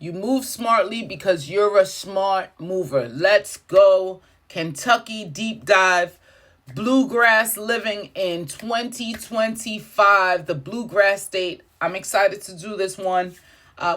You move smartly because you're a smart mover. Let's go. Kentucky deep dive. Bluegrass living in 2025. The Bluegrass State. I'm excited to do this one.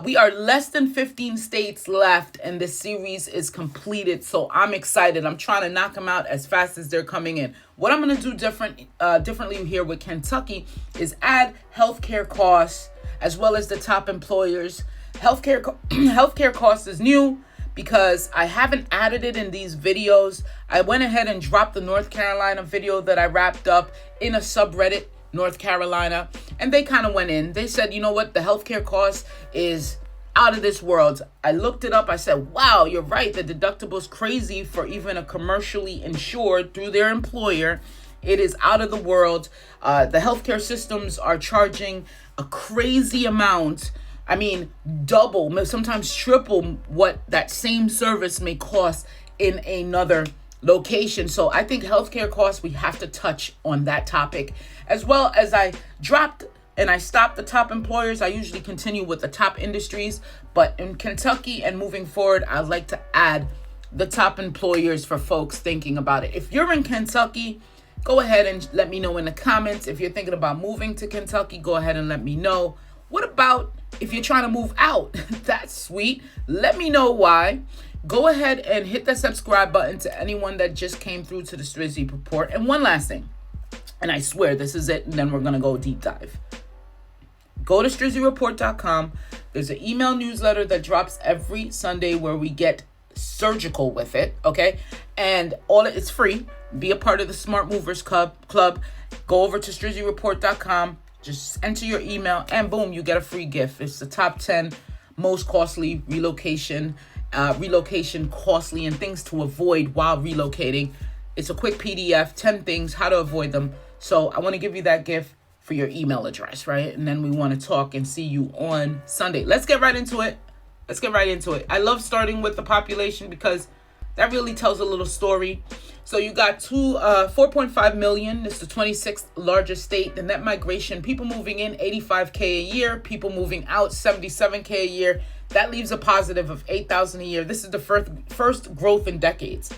We are less than 15 states left and this series is completed. So I'm excited. I'm trying to knock them out as fast as they're coming in. What I'm going to do differently here with Kentucky is add healthcare costs as well as the top employers. Healthcare costs is new because I haven't added it in these videos. I went ahead and dropped the North Carolina video that I wrapped up in a subreddit, North Carolina, and they kind of went in. They said, you know what, the healthcare cost is out of this world. I looked it up. I said, wow, you're right. The deductible's crazy for even a commercially insured through their employer. It is out of the world. The healthcare systems are charging a crazy amount. I mean, double, sometimes triple what that same service may cost in another location. So I think healthcare costs, we have to touch on that topic. As well as I dropped and I stopped the top employers, I usually continue with the top industries. But in Kentucky and moving forward, I'd like to add the top employers for folks thinking about it. If you're in Kentucky, go ahead and let me know in the comments. If you're thinking about moving to Kentucky, go ahead and let me know. What about if you're trying to move out? That's sweet. Let me know why. Go ahead and hit the subscribe button to anyone that just came through to the Strizzy Report. And one last thing, and I swear this is it, and then we're going to go deep dive. Go to StrizzyReport.com. There's an email newsletter that drops every Sunday where we get surgical with it, okay? And it's free. Be a part of the Smart Movers Club. Go over to StrizzyReport.com. Just enter your email and boom, you get a free gift. It's the top 10 most costly relocation costly and things to avoid while relocating. It's a quick PDF, 10 things, how to avoid them. So I want to give you that gift for your email address, right? And then we want to talk and see you on Sunday. Let's get right into it. I love starting with the population because that really tells a little story. So you got 4.5 million. It's the 26th largest state. The net migration, people moving in 85K a year, people moving out 77K a year. That leaves a positive of 8,000 a year. This is the first growth in decades.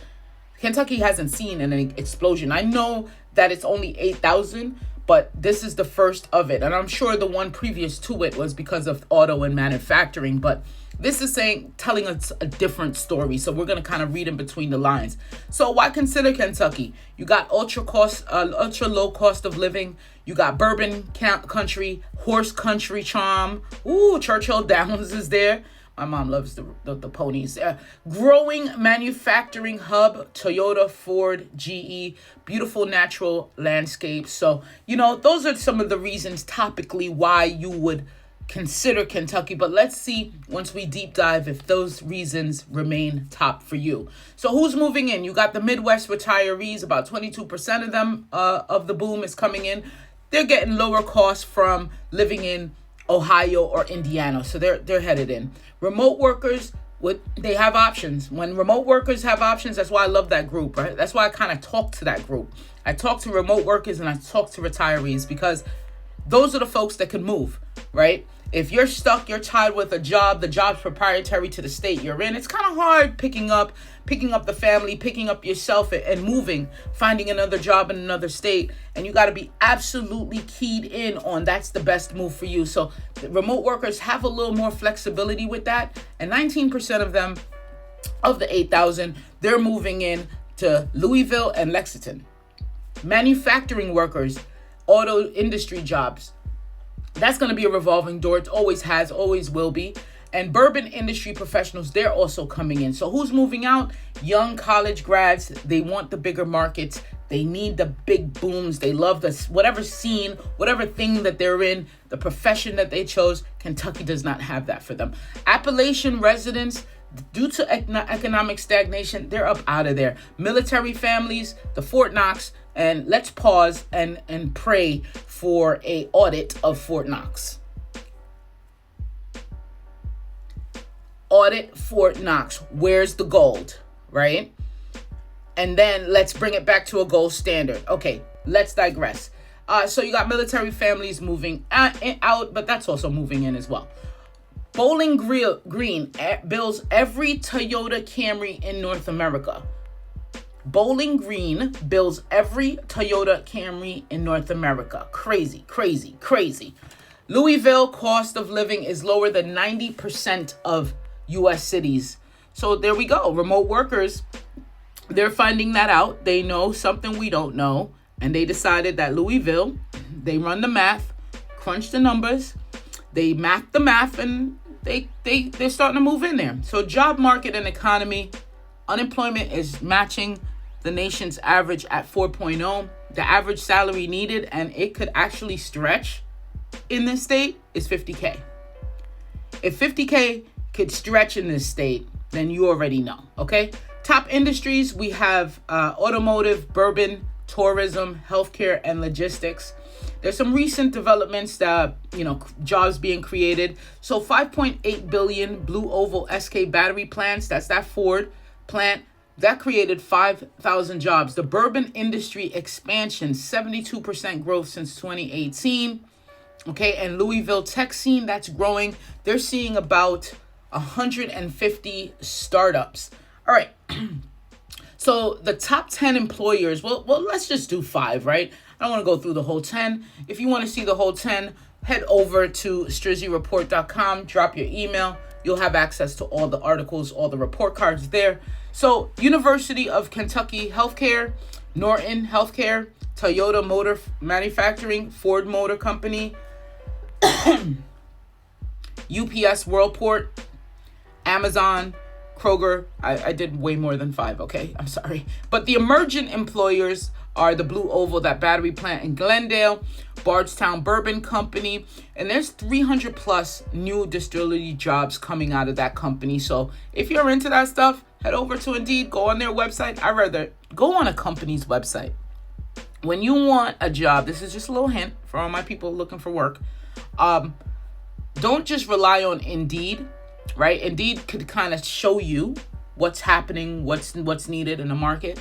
Kentucky hasn't seen an explosion. I know that it's only 8,000, but this is the first of it. And I'm sure the one previous to it was because of auto and manufacturing, but this is telling us a different story. So we're going to kind of read in between the lines. So why consider Kentucky? You got ultra low cost of living. You got bourbon country, horse country charm. Ooh, Churchill Downs is there. My mom loves the ponies. Growing manufacturing hub, Toyota, Ford, GE, beautiful natural landscapes. So, those are some of the reasons topically why you would consider Kentucky. But let's see once we deep dive if those reasons remain top for you. So who's moving in? You got the Midwest retirees. About 22% of them of the boom is coming in. They're getting lower costs from living in Ohio or Indiana. So they're headed in. Remote workers, they have options. When remote workers have options, that's why I love that group, right? That's why I kind of talk to that group. I talk to remote workers and I talk to retirees because those are the folks that can move, right? If you're stuck, you're tied with a job, the job's proprietary to the state you're in. It's kind of hard picking up the family, picking up yourself and moving, finding another job in another state. And you got to be absolutely keyed in on that's the best move for you. So the remote workers have a little more flexibility with that. And 19% of them, of the 8,000, they're moving in to Louisville and Lexington. Manufacturing workers, auto industry jobs, that's going to be a revolving door. It always has, always will be. And bourbon industry professionals, they're also coming in. So who's moving out? Young college grads. They want the bigger markets. They need the big booms. They love whatever scene, whatever thing that they're in, the profession that they chose. Kentucky does not have that for them. Appalachian residents, due to economic stagnation, they're up out of there. Military families, the Fort Knox, and let's pause and pray for a audit of Fort Knox. Audit Fort Knox. Where's the gold, right? And then let's bring it back to a gold standard. Okay, let's digress. So you got military families moving out, but that's also moving in as well. Bowling Green builds every Toyota Camry in North America. Bowling Green builds every Toyota Camry in North America. Crazy, crazy, crazy. Louisville cost of living is lower than 90% of U.S. cities. So there we go. Remote workers, they're finding that out. They know something we don't know. And they decided that Louisville, they run the math, crunch the numbers, they map the math, and they're starting to move in there. So job market and economy, unemployment is matching the nation's average at 4.0. The average salary needed, and it could actually stretch in this state, is $50K. If $50K could stretch in this state, then you already know, okay? Top industries, we have automotive, bourbon, tourism, healthcare, and logistics. There's some recent developments that, jobs being created. So 5.8 billion Blue Oval SK battery plants, that's that Ford plant, that created 5,000 jobs. The bourbon industry expansion, 72% growth since 2018. Okay, and Louisville tech scene, that's growing. They're seeing about 150 startups. All right. So the top 10 employers, well, let's just do 5, right? I don't want to go through the whole 10. If you want to see the whole 10, head over to strizzyreport.com, drop your email. You'll have access to all the articles, all the report cards there. So University of Kentucky Healthcare, Norton Healthcare, Toyota Motor Manufacturing, Ford Motor Company, UPS Worldport, Amazon, Kroger. I did way more than 5, okay? I'm sorry. But the emergent employers are the Blue Oval, that battery plant in Glendale, Bardstown Bourbon Company, and there's 300 plus new distillery jobs coming out of that company. So if you're into that stuff, head over to Indeed, go on their website. I'd rather go on a company's website. When you want a job, this is just a little hint for all my people looking for work. Don't just rely on Indeed, right? Indeed could kind of show you what's happening, what's needed in the market.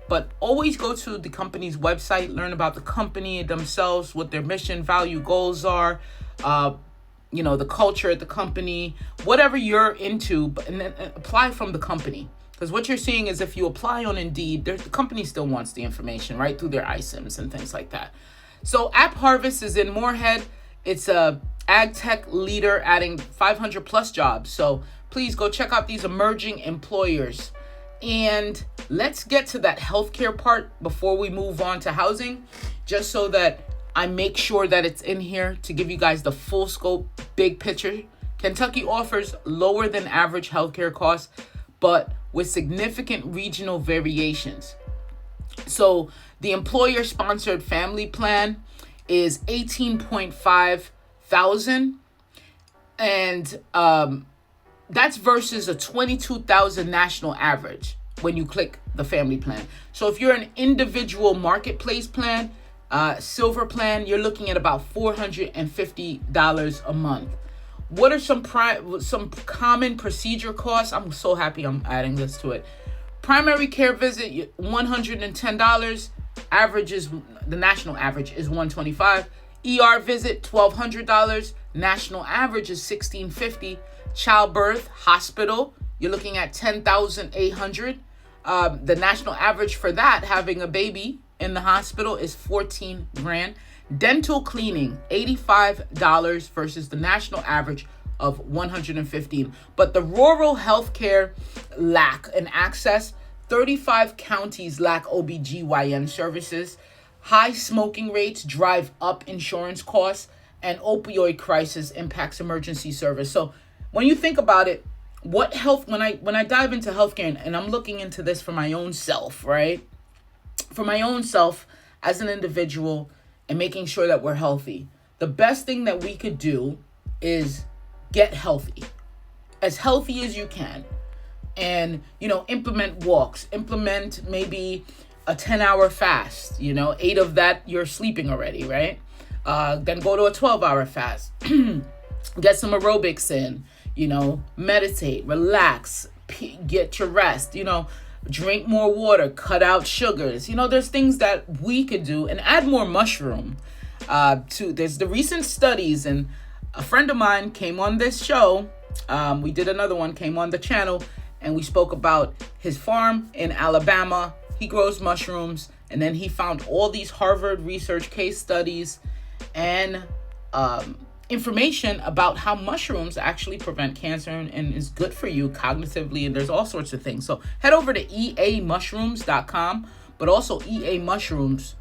But always go to the company's website, learn about the company themselves, what their mission, value, goals are, the culture at the company, whatever you're into, and then apply from the company. Because what you're seeing is if you apply on Indeed, the company still wants the information, right? Through their iSIMs and things like that. So App Harvest is in Moorhead. It's a ag tech leader adding 500 plus jobs. So please go check out these emerging employers. And let's get to that healthcare part before we move on to housing, just so that I make sure that it's in here to give you guys the full scope, big picture. Kentucky offers lower than average healthcare costs, but with significant regional variations. So the employer-sponsored family plan is $18.5 thousand, and that's versus a $22,000 national average when you click the family plan. So if you're an individual marketplace plan, silver plan, you're looking at about $450 a month. What are some common procedure costs? I'm so happy I'm adding this to it. Primary care visit, $110. The national average is $125. ER visit, $1,200. National average is $1,650. Childbirth, hospital, you're looking at $10,800. The national average for that, having a baby in the hospital, is $14,000. Dental cleaning, $85 versus the national average of $115. But the rural healthcare lack and access, 35 counties lack OBGYN services. High smoking rates drive up insurance costs, and opioid crisis impacts emergency service. So when you think about it, when I dive into healthcare, and I'm looking into this for my own self, right? For my own self as an individual, and making sure that we're healthy. The best thing that we could do is get healthy as you can. And, implement walks, implement maybe a 10-hour fast, 8 of that you're sleeping already, right? Then go to a 12-hour fast, get some aerobics in, meditate, relax, get your rest, drink more water, cut out sugars. There's things that we could do, and add more mushroom. There's the recent studies, and A friend of mine came on this show. We did another one, came on the channel, and we spoke about his farm in Alabama. He grows mushrooms, and then he found all these Harvard research case studies and information about how mushrooms actually prevent cancer and is good for you cognitively, and there's all sorts of things. So head over to eamushrooms.com, but also EA Mushrooms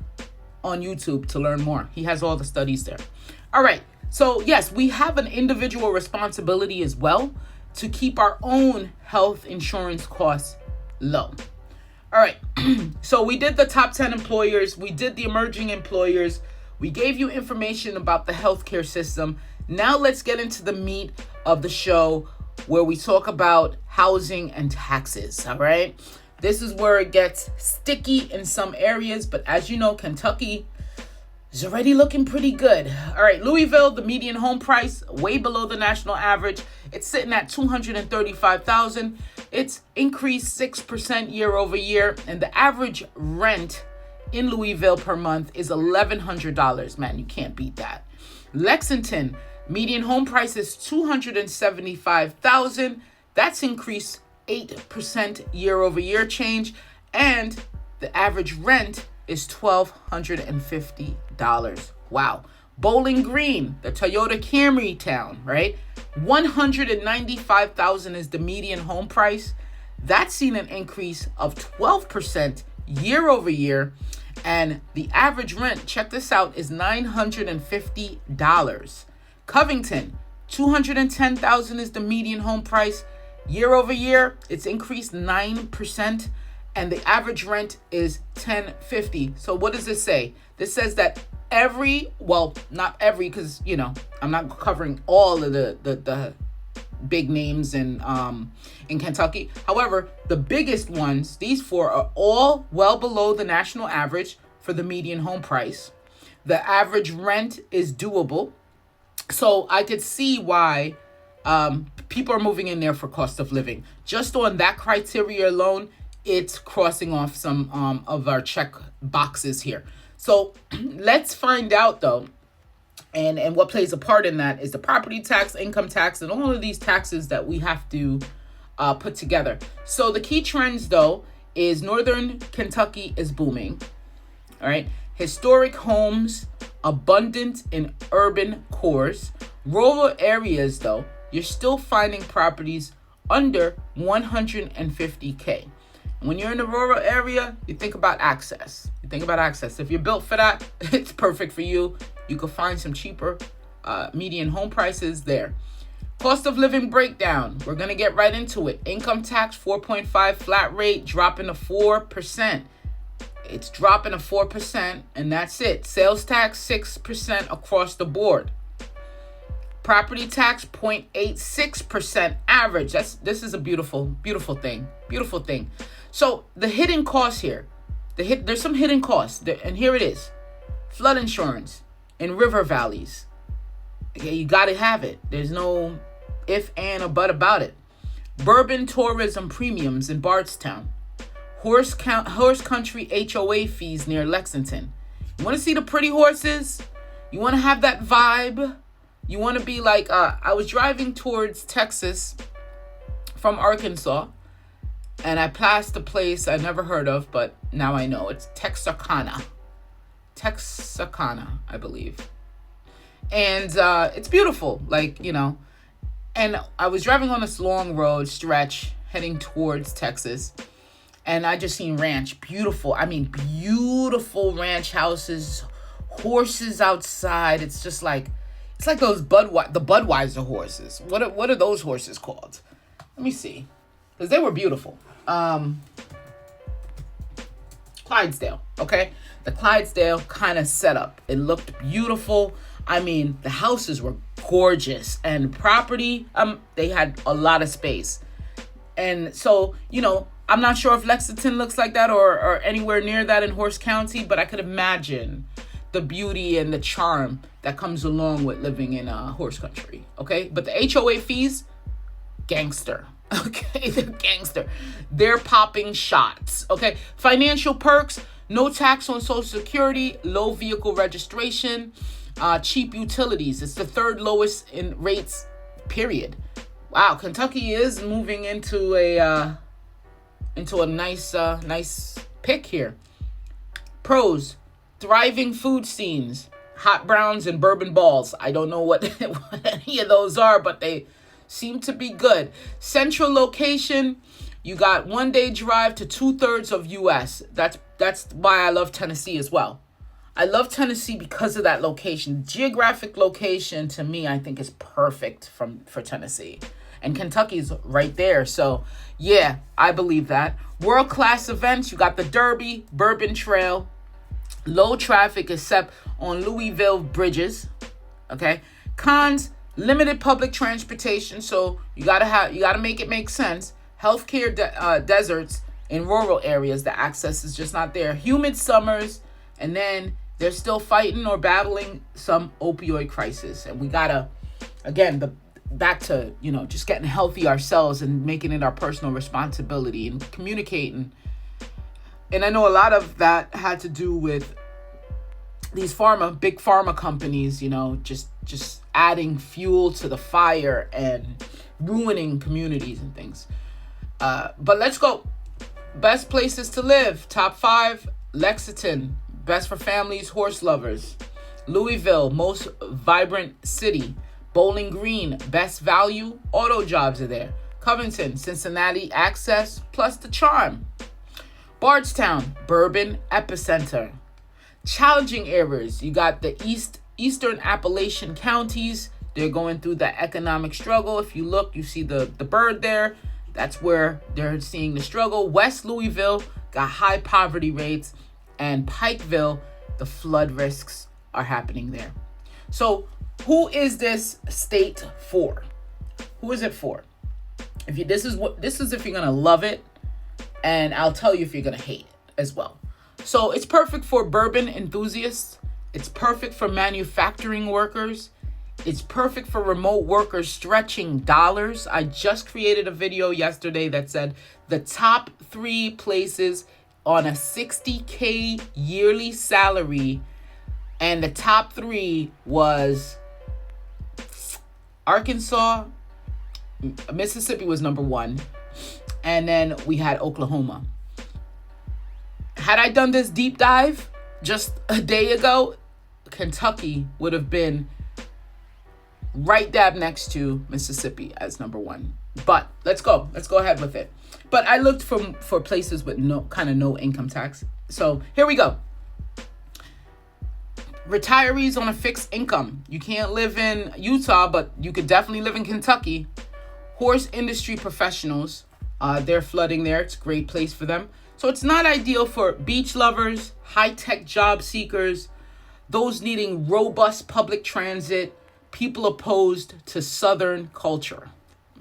on YouTube to learn more. He has all the studies there. All right. So yes, we have an individual responsibility as well to keep our own health insurance costs low. All right. So we did the top 10 employers. We did the emerging employers. We gave you information about the healthcare system. Now let's get into the meat of the show where we talk about housing and taxes. All right. This is where it gets sticky in some areas, but as you know, Kentucky is already looking pretty good. All right, Louisville, the median home price, way below the national average. It's sitting at $235,000. It's increased 6% year over year, and the average rent in Louisville per month is $1,100. Man, you can't beat that. Lexington, median home price is $275,000. That's increased 8% year over year change, and the average rent is $1,250. Wow. Bowling Green, the Toyota Camry town, right? $195,000 is the median home price. That's seen an increase of 12% year over year. And the average rent, check this out, is $950. Covington, $210,000 is the median home price. Year over year, it's increased 9%. And the average rent is $1,050. So what does this say? This says that not every, because, I'm not covering all of the big names in Kentucky. However, the biggest ones, these four, are all well below the national average for the median home price. The average rent is doable. So I could see why people are moving in there for cost of living. Just on that criteria alone, it's crossing off some of our check boxes here. So let's find out, though, and what plays a part in that is the property tax, income tax, and all of these taxes that we have to put together. So the key trends, though, is Northern Kentucky is booming. All right. Historic homes, abundant in urban cores. Rural areas, though, you're still finding properties under $150K. When you're in a rural area, you think about access. If you're built for that, it's perfect for you. You can find some cheaper median home prices there. Cost of living breakdown. We're going to get right into it. Income tax, 4.5 flat rate, dropping to 4%. It's dropping to 4%, and that's it. Sales tax, 6% across the board. Property tax, 0.86% average. This is a beautiful thing. So the hidden costs here, there's some hidden costs, and here it is. Flood insurance in river valleys. Okay, you got to have it. There's no if, and, or but about it. Bourbon tourism premiums in Bardstown. Horse country HOA fees near Lexington. You want to see the pretty horses? You want to have that vibe? You want to be like, I was driving towards Texas from Arkansas, and I passed a place I never heard of, but now I know. It's Texarkana, I believe. And it's beautiful, And I was driving on this long road stretch heading towards Texas, and I just seen ranch. Beautiful ranch houses, horses outside. It's just like, it's like those the Budweiser horses. What are those horses called? Let me see, because they were beautiful. Clydesdale, okay? The Clydesdale kind of setup. It looked beautiful. The houses were gorgeous, and property, they had a lot of space. And so, I'm not sure if Lexington looks like that or anywhere near that in Horse County, but I could imagine the beauty and the charm that comes along with living in horse country, okay? But the HOA fees, gangster. Okay, they're gangster. They're popping shots. Okay, financial perks: no tax on Social Security, low vehicle registration, cheap utilities. It's the third lowest in rates, period. Wow, Kentucky is moving into a nice pick here. Pros: thriving food scenes, hot browns and bourbon balls. I don't know what, what any of those are, but they seem to be good. Central location: you got 1 day drive to 2/3 of U.S. That's why I love Tennessee as well. I love Tennessee because of that location. Geographic location, to me, I think is perfect for Tennessee. And Kentucky's right there. So, yeah, I believe that. World-class events: you got the Derby, Bourbon Trail. Low traffic except on Louisville bridges. Okay. Cons: limited public transportation. So you gotta make it make sense. Healthcare deserts in rural areas. The access is just not there. Humid summers, and then they're still fighting or battling some opioid crisis. And we gotta, again, back to, just getting healthy ourselves and making it our personal responsibility and communicating. And I know a lot of that had to do with these big pharma companies, just adding fuel to the fire and ruining communities and things. But let's go. Best places to live. Top 5: Lexington, best for families, horse lovers. Louisville, most vibrant city. Bowling Green, best value, auto jobs are there. Covington, Cincinnati, access plus the charm. Bardstown, bourbon epicenter. Challenging areas: you got the eastern Appalachian counties. They're going through the economic struggle. If you look, you see the bird there. That's where they're seeing the struggle. West Louisville got high poverty rates. And Pikeville, the flood risks are happening there. So who is this state for? Who is it for? This is if you're gonna love it, and I'll tell you if you're gonna hate it as well. So it's perfect for bourbon enthusiasts. It's perfect for manufacturing workers. It's perfect for remote workers stretching dollars. I just created a video yesterday that said the top 3 places on a $60K yearly salary, and the top 3 was Arkansas, Mississippi was number 1, and then we had Oklahoma. Had I done this deep dive just a day ago, Kentucky would have been right dab next to Mississippi as number 1. But let's go ahead with it. But I looked for places with no income tax. So here we go. Retirees on a fixed income. You can't live in Utah, but you could definitely live in Kentucky. Horse industry professionals. They're flooding there. It's a great place for them. So it's not ideal for beach lovers, high-tech job seekers, those needing robust public transit, people opposed to Southern culture.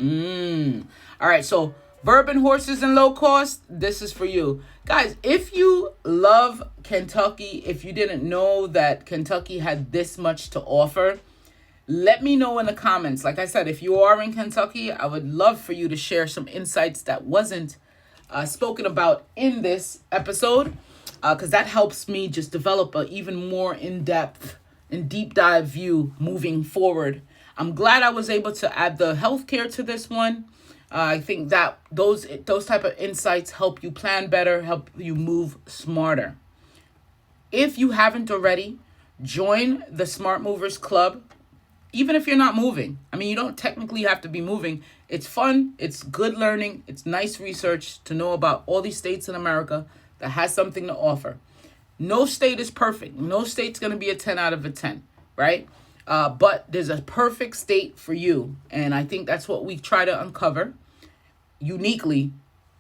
All right, so bourbon, horses, and low cost, this is for you. Guys, if you love Kentucky, if you didn't know that Kentucky had this much to offer, let me know in the comments. Like I said, if you are in Kentucky, I would love for you to share some insights that wasn't spoken about in this episode, because that helps me just develop an even more in-depth and deep dive view moving forward. I'm glad I was able to add the healthcare to this one. I think that those type of insights help you plan better, help you move smarter. If you haven't already, join the Smart Movers Club. Even if you're not moving. I mean, you don't technically have to be moving. It's fun. It's good learning. It's nice research to know about all these states in America that has something to offer. No state is perfect. No state's going to be a 10 out of a 10, right? But there's a perfect state for you. And I think that's what we try to uncover uniquely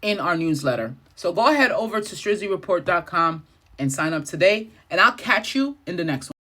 in our newsletter. So go ahead over to StrizzyReport.com and sign up today. And I'll catch you in the next one.